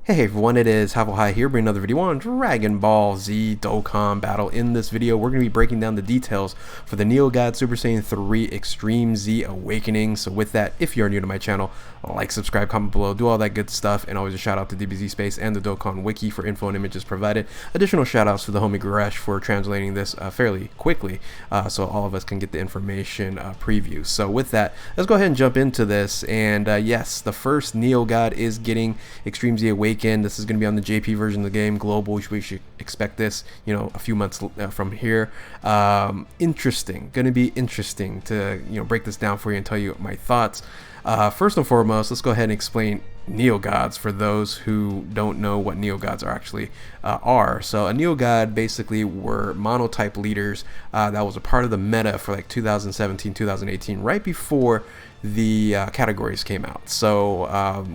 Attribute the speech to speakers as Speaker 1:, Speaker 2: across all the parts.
Speaker 1: Hey everyone, it is High here, bringing another video on Dragon Ball Z Dokkan Battle. In this video, we're going to be breaking down the details for the Neo God Super Saiyan 3 Extreme Z Awakening. So with that, if you're new to my channel, like, subscribe, comment below, do all that good stuff, and always a shout out to DBZ Space and the Dokkan Wiki for info and images provided. Additional shout outs to the homie Goresh for translating this fairly quickly, so all of us can get the information preview. So with that, let's go ahead and jump into this. And yes, the first Neo God is getting Extreme Z Awakening. This is going to be on the JP version of the game, global. We should expect this, a few months from here. Interesting, going to be interesting to break this down for you and tell you my thoughts. First and foremost, let's go ahead and explain Neo Gods for those who don't know what Neo Gods are actually are. So a Neo God basically were monotype leaders that was a part of the meta for like 2017, 2018, right before the categories came out. So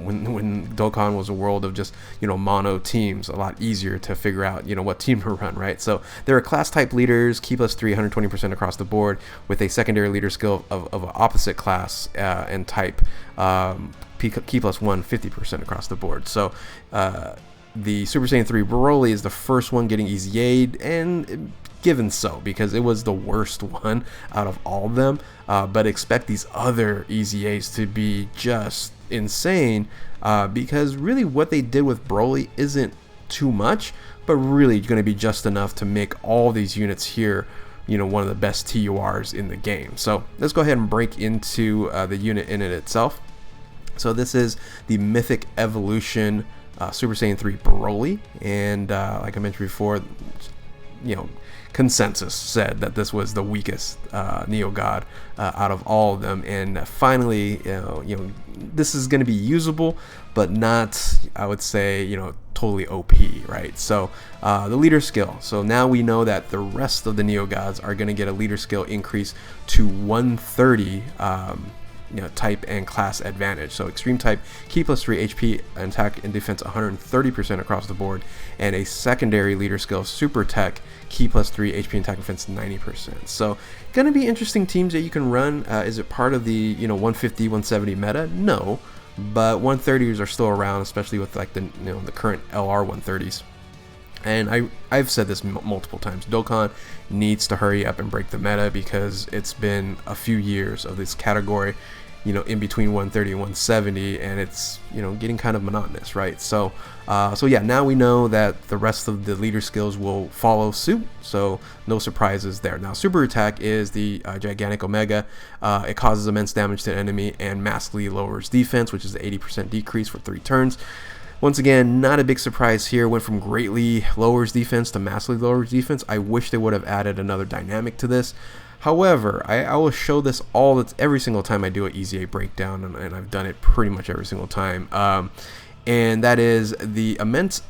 Speaker 1: when Dokkan was a world of just mono teams, a lot easier to figure out what team to run, right? So there are class type leaders, key plus 3, 120% across the board, with a secondary leader skill of an opposite class and type, key plus 1, 50% across the board. So the Super Saiyan 3 Parolee is the first one getting EZA'd, and given so, because it was the worst one out of all of them, but expect these other EZAs to be just insane, because really what they did with Broly isn't too much, but really going to be just enough to make all these units here one of the best TURs in the game. So let's go ahead and break into the unit in it itself. So this is the Mythic Evolution Super Saiyan 3 Parolee, and like I mentioned before, consensus said that this was the weakest Neo God out of all of them. And finally, this is going to be usable, but not, I would say, totally OP, right? So the leader skill. So now we know that the rest of the Neo Gods are going to get a leader skill increase to 130. Type and class advantage. So extreme type, key plus 3 HP, attack and defense 130% across the board, and a secondary leader skill, super tech, key plus 3 HP and attack and defense 90%. So gonna be interesting teams that you can run. Is it part of the 150 170 meta? No, but 130s are still around, especially with like the the current LR 130s. And I've said this multiple times, Dokkan needs to hurry up and break the meta, because it's been a few years of this category, in between 130 and 170, and it's, getting kind of monotonous, right? So, yeah, now we know that the rest of the leader skills will follow suit, so no surprises there. Now, super attack is the gigantic Omega. It causes immense damage to an enemy and massively lowers defense, which is the 80% decrease for 3 turns. Once again, not a big surprise here. Went from greatly lowers defense to massively lowers defense. I wish they would have added another dynamic to this. However, I will show this every single time I do an EZA breakdown, and I've done it pretty much every single time. And that is the immense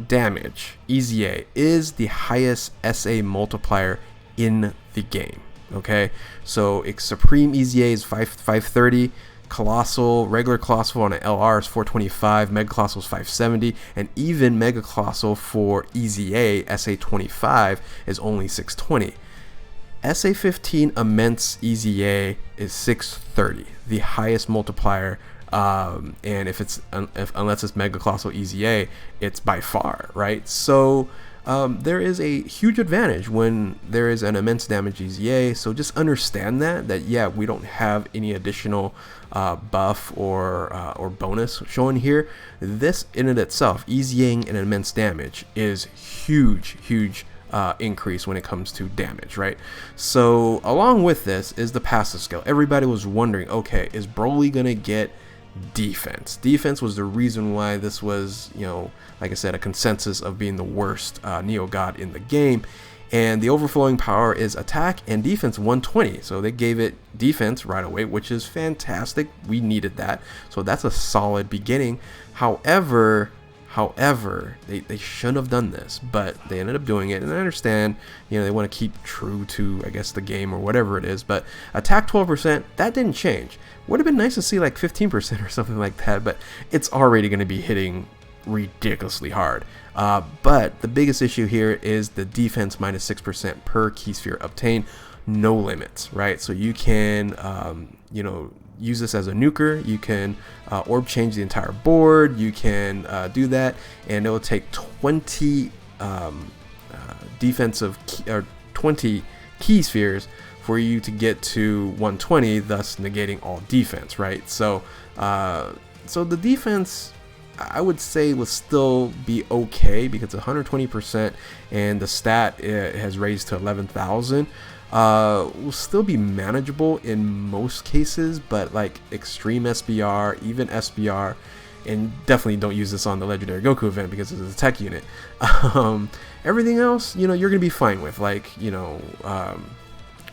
Speaker 1: damage. EZA is the highest SA multiplier in the game. Okay, so Supreme EZA is 530. Colossal, regular Colossal on an LR is 425, Mega Colossal is 570, and even Mega Colossal for EZA SA25 is only 620. SA15 Immense EZA is 630, the highest multiplier, and unless it's Mega Colossal EZA, it's by far, right? So there is a huge advantage when there is an immense damage EZA. So just understand that yeah, we don't have any additional buff or bonus showing here. This in it itself, EZAing an immense damage, is huge increase when it comes to damage, right? So along with this is the passive skill. Everybody was wondering, okay, is Broly gonna get defense? Defense was the reason why this was, like I said, a consensus of being the worst Neo God in the game. And the overflowing power is attack and defense 120. So they gave it defense right away, which is fantastic. We needed that. So that's a solid beginning. However, they shouldn't have done this, but they ended up doing it. And I understand, they want to keep true to, I guess, the game or whatever it is. But attack 12%, that didn't change. Would have been nice to see like 15% or something like that, but it's already going to be hitting ridiculously hard. But the biggest issue here is the defense minus 6% per key sphere obtained. No limits, right? So you can, use this as a nuker. You can orb change the entire board. You can do that, and it will take 20 defensive or 20 key spheres for you to get to 120, thus negating all defense, right? So so the defense, I would say, will still be okay because 120% and the stat has raised to 11,000. Will still be manageable in most cases, but like extreme SBR, even SBR, and definitely don't use this on the Legendary Goku event because it's a tech unit. Everything else, you know, you're gonna be fine with, like, you know,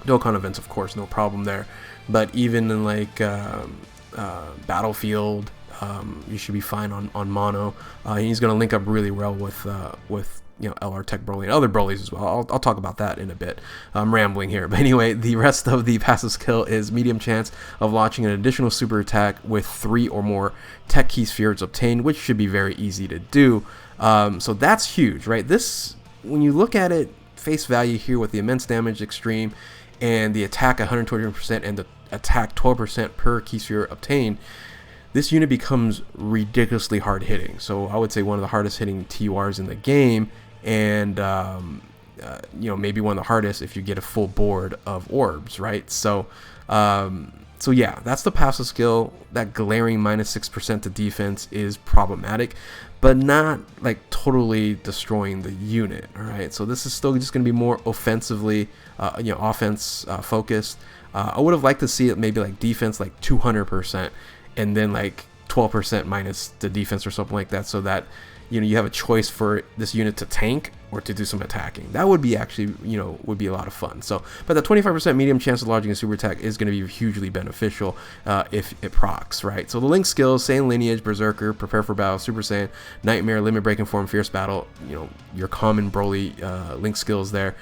Speaker 1: Dokkan events, of course, no problem there. But even in like Battlefield, you should be fine on mono. He's gonna link up really well with you know, LR Tech Broly and other Brolys as well. I'll talk about that in a bit. I'm rambling here, but anyway, the rest of the passive skill is medium chance of launching an additional super attack with 3 or more tech key spheres obtained, which should be very easy to do. So that's huge, right? This, when you look at it face value here with the immense damage extreme and the attack 120% and the attack 12% per key sphere obtained, this unit becomes ridiculously hard hitting. So I would say one of the hardest hitting TURs in the game, and you know, maybe one of the hardest if you get a full board of orbs, right? So so yeah, that's the passive skill. That glaring -6% to defense is problematic, but not like totally destroying the unit. All right, so this is still just going to be more offensively, you know, offense focused. I would have liked to see it maybe like defense like 200%, and then like 12% minus the defense or something like that, so that, you know, you have a choice for this unit to tank or to do some attacking. That would be actually, you know, would be a lot of fun. So, but the 25% medium chance of launching a super attack is going to be hugely beneficial if it procs, right? So the link skills: Saiyan Lineage, Berserker, Prepare for Battle, Super Saiyan, Nightmare, Limit Breaking Form, Fierce Battle. You know, your common Broly link skills there.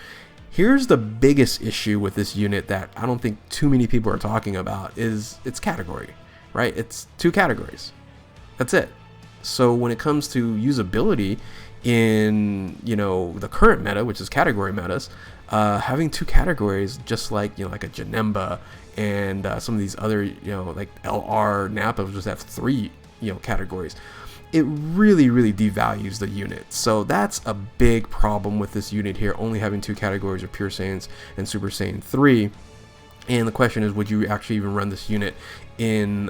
Speaker 1: Here's the biggest issue with this unit that I don't think too many people are talking about is its category, right? It's 2 categories. That's it. So when it comes to usability in, you know, the current meta, which is category metas, having 2 categories, just like, you know, like a Janemba and some of these other, you know, like LR Nappa just have 3, you know, categories. It really, really devalues the unit. So that's a big problem with this unit here, only having 2 categories of Pure Saiyans and Super Saiyan 3. And the question is, would you actually even run this unit in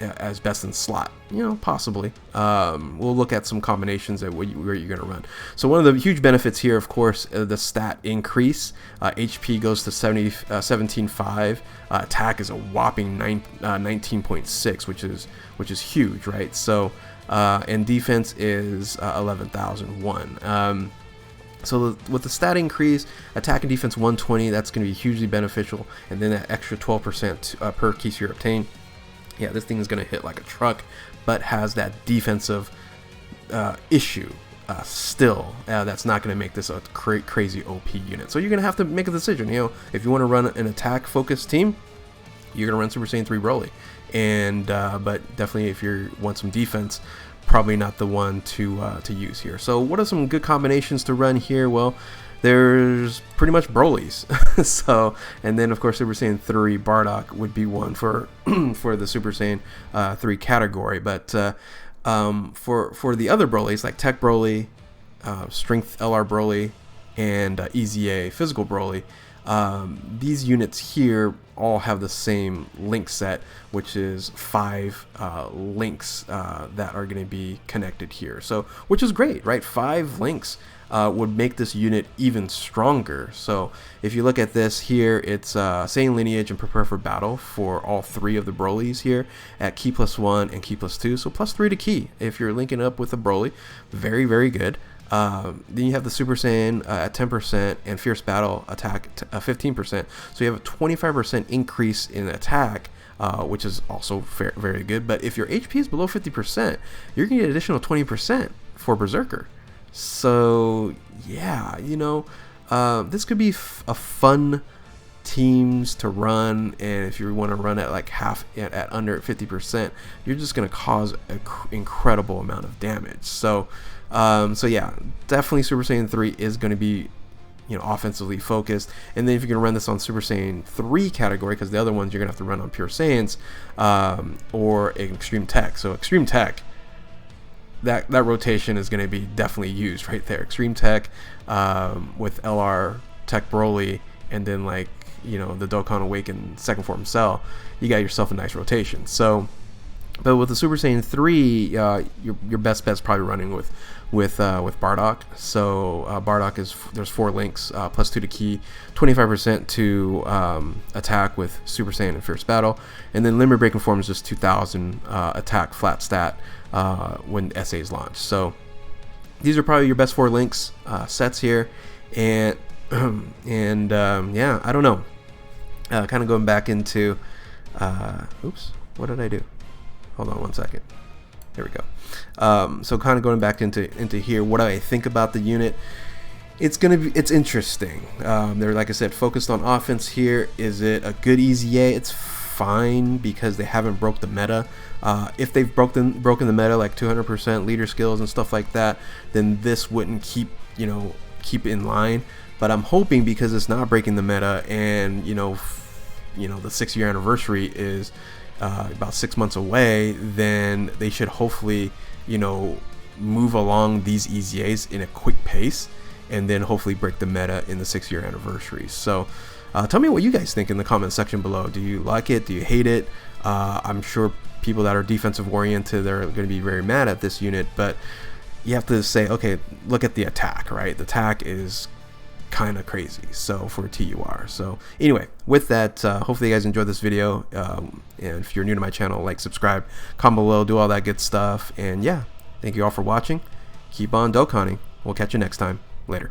Speaker 1: as best in slot? You know, possibly. We'll look at some combinations at where you're going to run. So one of the huge benefits here, of course, the stat increase. HP goes to 17.5. Attack is a whopping 19.6, which is huge, right? So and defense is 11,001. So with the stat increase, attack and defense 120, that's going to be hugely beneficial. And then that extra 12% per key sphere obtained. Yeah, this thing is going to hit like a truck, but has that defensive issue still. That's not going to make this a crazy OP unit. So you're going to have to make a decision. You know, if you want to run an attack-focused team, you're going to run Super Saiyan 3 Broly. And but definitely if you want some defense, probably not the one to use here. So what are some good combinations to run here? Well, there's pretty much Brolys. So, and then of course Super Saiyan 3 Bardock would be one for for the Super Saiyan 3 category. But for the other Brolys like Tech Broly, Strength LR Broly, and EZA Physical Broly, these units here all have the same link set, which is 5 links that are going to be connected here. So, which is great, right? 5 links would make this unit even stronger. So if you look at this here, it's Saiyan Lineage and Prepare for Battle for all 3 of the Brolys here at key +1 and key +2. So +3 to key if you're linking up with a Broly. Very, very good. Then you have the Super Saiyan at 10% and Fierce Battle attack 15%. So you have a 25% increase in attack, which is also very good. But if your HP is below 50%, you're going to get additional 20% for Berserker. So yeah, you know, this could be a fun teams to run, and if you want to run at like half at under 50%, you're just going to cause an incredible amount of damage. So so yeah, definitely Super Saiyan 3 is going to be offensively focused. And then if you're going to run this on Super Saiyan 3 category, because the other ones you're going to have to run on Pure Saiyans, or Extreme Tech. So Extreme Tech, that rotation is going to be definitely used right there. Extreme Tech with LR Tech Broly, and then like the Dokkan Awakened second form Cell, you got yourself a nice rotation. So, but with the Super Saiyan 3, your best bet's probably running with Bardock. So Bardock there's 4 links, plus 2 to ki, 25% to attack with Super Saiyan and Fierce Battle, and then Limit Breaking Form is just 2000 attack flat stat when SA is launched. So these are probably your best 4 links sets here, and yeah, I don't know. Kind of going back into oops, what did I do? Hold on one second. There we go. So kind of going back into here, what do I think about the unit? It's interesting. They're, like I said, focused on offense here. Is it a good EZA? It's fine because they haven't broke the meta. If they've broken the meta, like 200% leader skills and stuff like that, then this wouldn't keep in line. But I'm hoping, because it's not breaking the meta, and the 6-year anniversary is about 6 months away, then they should hopefully move along these EZAs in a quick pace, and then hopefully break the meta in the 6-year anniversary. So tell me what you guys think in the comment section below. Do you like it? Do you hate it? I'm sure people that are defensive oriented are going to be very mad at this unit, but you have to say, okay, look at the attack, right? The attack is kind of crazy, so for TUR. So anyway, with that, hopefully you guys enjoyed this video, and if you're new to my channel, like, subscribe, comment below, do all that good stuff. And yeah, thank you all for watching. Keep on Dokkaning. We'll catch you next time. Later.